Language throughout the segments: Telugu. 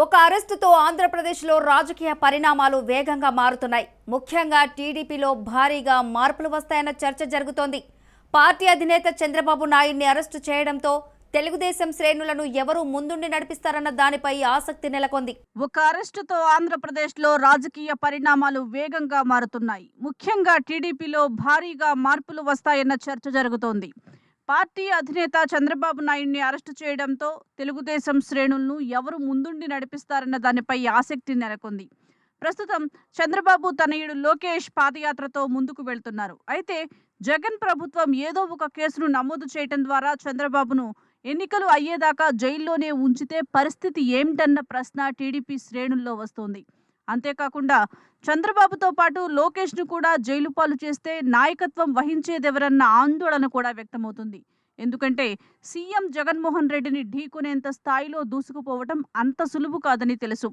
ఒక అరెస్టుతో ఆంధ్రప్రదేశ్లో రాజకీయ పరిణామాలు వేగంగా మారుతున్నాయి. ముఖ్యంగా టీడీపీలో భారీగా మార్పులు వస్తాయన్న చర్చ జరుగుతోంది. పార్టీ అధినేత చంద్రబాబు నాయుడిని అరెస్టు చేయడంతో తెలుగుదేశం శ్రేణులను ఎవరు ముందుండి నడిపిస్తారన్న దానిపై ఆసక్తి నెలకొంది. ఒక అరెస్టుతో ఆంధ్రప్రదేశ్లో రాజకీయ పరిణామాలు వేగంగా మారుతున్నాయి. ముఖ్యంగా టీడీపీలో భారీగా మార్పులు వస్తాయన్న చర్చ జరుగుతోంది. పార్టీ అధినేత చంద్రబాబు నాయుడిని అరెస్టు చేయడంతో తెలుగుదేశం శ్రేణులను ఎవరు ముందుండి నడిపిస్తారన్న దానిపై ఆసక్తి నెలకొంది. ప్రస్తుతం చంద్రబాబు తనయుడు లోకేష్ పాదయాత్రతో ముందుకు వెళ్తున్నారు. అయితే జగన్ ప్రభుత్వం ఏదో ఒక కేసును నమోదు చేయడం ద్వారా చంద్రబాబును ఎన్నికలు అయ్యేదాకా జైల్లోనే ఉంచితే పరిస్థితి ఏమిటన్న ప్రశ్న టీడీపీ శ్రేణుల్లో వస్తోంది. అంతేకాకుండా చంద్రబాబుతో పాటు లోకేష్ను కూడా జైలు పాలు చేస్తే నాయకత్వం వహించేదెవరన్న ఆందోళన కూడా వ్యక్తమవుతుంది. ఎందుకంటే సీఎం జగన్మోహన్ రెడ్డిని ఢీకొనేంత స్థాయిలో దూసుకుపోవటం అంత సులువు కాదని తెలుసు.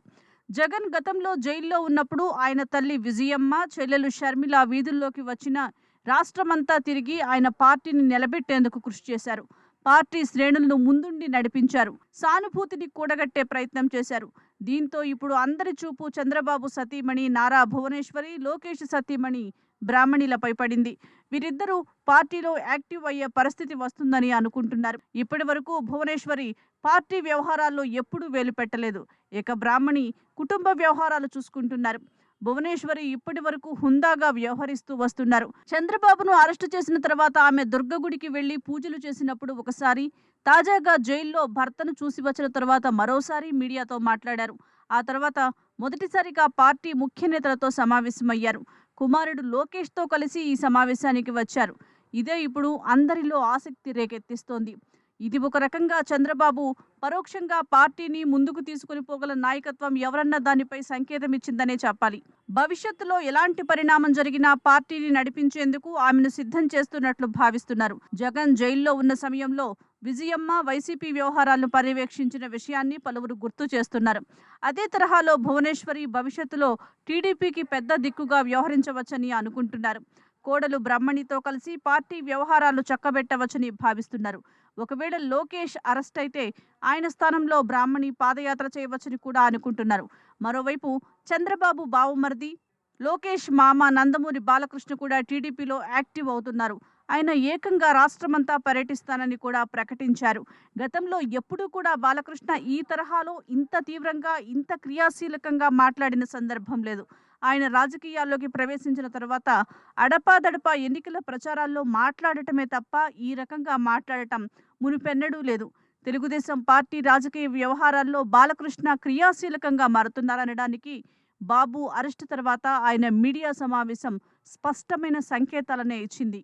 జగన్ గతంలో జైల్లో ఉన్నప్పుడు ఆయన తల్లి విజయమ్మ, చెల్లెలు షర్మిల వీధుల్లోకి వచ్చిన రాష్ట్రమంతా తిరిగి ఆయన పార్టీని నిలబెట్టేందుకు కృషి చేశారు. పార్టీ శ్రేణులను ముందుండి నడిపించారు. సానుభూతిని కూడగట్టే ప్రయత్నం చేశారు. దీంతో ఇప్పుడు అందరి చూపు చంద్రబాబు సతీమణి నారా భువనేశ్వరి, లోకేష్ సతీమణి బ్రాహ్మణిలపై పడింది. వీరిద్దరూ పార్టీలో యాక్టివ్ అయ్యే పరిస్థితి వస్తుందని అనుకుంటున్నారు. ఇప్పటి వరకు భువనేశ్వరి పార్టీ వ్యవహారాల్లో ఎప్పుడూ వేలు పెట్టలేదు. ఇక బ్రాహ్మణి కుటుంబ వ్యవహారాలు చూసుకుంటున్నారు. భువనేశ్వరి ఇప్పటి వరకు హుందాగా వ్యవహరిస్తూ వస్తున్నారు. చంద్రబాబును అరెస్టు చేసిన తర్వాత ఆమె దుర్గగుడికి వెళ్లి పూజలు చేసినప్పుడు ఒకసారి, తాజాగా జైల్లో భర్తను చూసి వచ్చిన తర్వాత మరోసారి మీడియాతో మాట్లాడారు. ఆ తర్వాత మొదటిసారిగా పార్టీ ముఖ్య నేతలతో సమావేశమయ్యారు. కుమారుడు లోకేష్తో కలిసి ఈ సమావేశానికి వచ్చారు. ఇదే ఇప్పుడు అందరిలో ఆసక్తి రేకెత్తిస్తోంది. ఇది ఒక రకంగా చంద్రబాబు పరోక్షంగా పార్టీని ముందుకు తీసుకుని పోగల నాయకత్వం ఎవరన్న దానిపై సంకేతం ఇచ్చిందనే చెప్పాలి. భవిష్యత్తులో ఎలాంటి పరిణామం జరిగినా పార్టీని నడిపించేందుకు ఆమెను సిద్ధం చేస్తున్నట్లు భావిస్తున్నారు. జగన్ జైల్లో ఉన్న సమయంలో విజయమ్మ వైసీపీ వ్యవహారాలను పర్యవేక్షించిన విషయాన్ని పలువురు గుర్తు చేస్తున్నారు. అదే తరహాలో భువనేశ్వరి భవిష్యత్తులో టీడీపీకి పెద్ద దిక్కుగా వ్యవహరించవచ్చని అనుకుంటున్నారు. కోడలు బ్రహ్మణితో కలిసి పార్టీ వ్యవహారాలు చక్కబెట్టవచ్చని భావిస్తున్నారు. ఒకవేళ లోకేష్ అరెస్ట్ అయితే ఆయన స్థానంలో బ్రాహ్మణి పాదయాత్ర చేయవచ్చని కూడా అనుకుంటున్నారు. మరోవైపు చంద్రబాబు బావుమరిది లోకేష్ మామ నందమూరి బాలకృష్ణ కూడా టీడీపీలో యాక్టివ్ అవుతున్నారు. ఆయన ఏకంగా రాష్ట్రమంతా పర్యటిస్తానని కూడా ప్రకటించారు. గతంలో ఎప్పుడూ కూడా బాలకృష్ణ ఈ తరహాలో ఇంత తీవ్రంగా, ఇంత క్రియాశీలకంగా మాట్లాడిన సందర్భం లేదు. ఆయన రాజకీయాల్లోకి ప్రవేశించిన తర్వాత అడపాదడపా ఎన్నికల ప్రచారాల్లో మాట్లాడటమే తప్ప ఈ రకంగా మాట్లాడటం మునుపెన్నడూ లేదు. తెలుగుదేశం పార్టీ రాజకీయ వ్యవహారాల్లో బాలకృష్ణ క్రియాశీలకంగా మారుతున్నారనడానికి బాబు అరెస్టు తర్వాత ఆయన మీడియా సమావేశం స్పష్టమైన సంకేతాలనే ఇచ్చింది.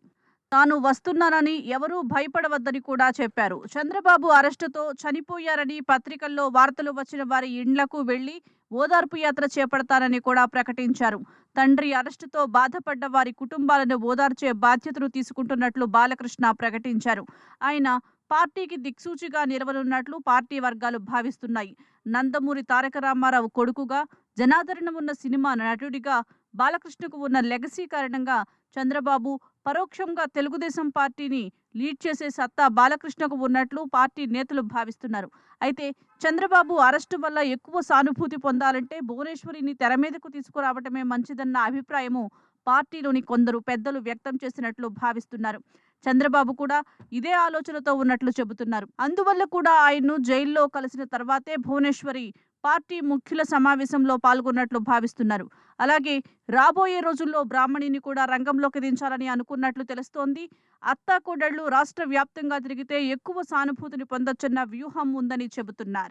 తాను వస్తున్నానని ఎవరూ భయపడవద్దని కూడా చెప్పారు. చంద్రబాబు అరెస్టుతో చనిపోయారని పత్రికల్లో వార్తలు వచ్చిన వారి ఇండ్లకు వెళ్లి ఓదార్పు యాత్ర చేపడతానని కూడా ప్రకటించారు. తండ్రి అరెస్టుతో బాధపడ్డ వారి కుటుంబాలను ఓదార్చే బాధ్యతను తీసుకుంటున్నట్లు బాలకృష్ణ ప్రకటించారు. ఆయన పార్టీకి దిక్సూచిగా నిలవనున్నట్లు పార్టీ వర్గాలు భావిస్తున్నాయి. నందమూరి తారక రామారావు కొడుకుగా, జనాదరణ ఉన్న సినిమా నటుడిగా బాలకృష్ణకు ఉన్న లెగసీ కారణంగా చంద్రబాబు పరోక్షంగా తెలుగుదేశం పార్టీని లీడ్ చేసే సత్తా బాలకృష్ణకు ఉన్నట్లు పార్టీ నేతలు భావిస్తున్నారు. అయితే చంద్రబాబు అరెస్టు వల్ల ఎక్కువ సానుభూతి పొందాలంటే భువనేశ్వరిని తెర మీదకు తీసుకురావటమే మంచిదన్న అభిప్రాయము పార్టీలోని కొందరు పెద్దలు వ్యక్తం చేసినట్లు భావిస్తున్నారు. చంద్రబాబు కూడా ఇదే ఆలోచనతో ఉన్నట్లు చెబుతున్నారు. అందువల్ల కూడా ఆయన్ను జైల్లో కలిసిన తర్వాతే భువనేశ్వరి పార్టీ ముఖ్యుల సమావేశంలో పాల్గొన్నట్లు భావిస్తున్నారు. అలాగే రాబోయే రోజుల్లో బ్రాహ్మణిని కూడా రంగంలోకి దించాలని అనుకున్నట్లు తెలుస్తోంది. అత్తాకోడళ్లు రాష్ట్ర వ్యాప్తంగా తిరిగితే ఎక్కువ సానుభూతిని పొందొచ్చన్న వ్యూహం ఉందని చెబుతున్నారు.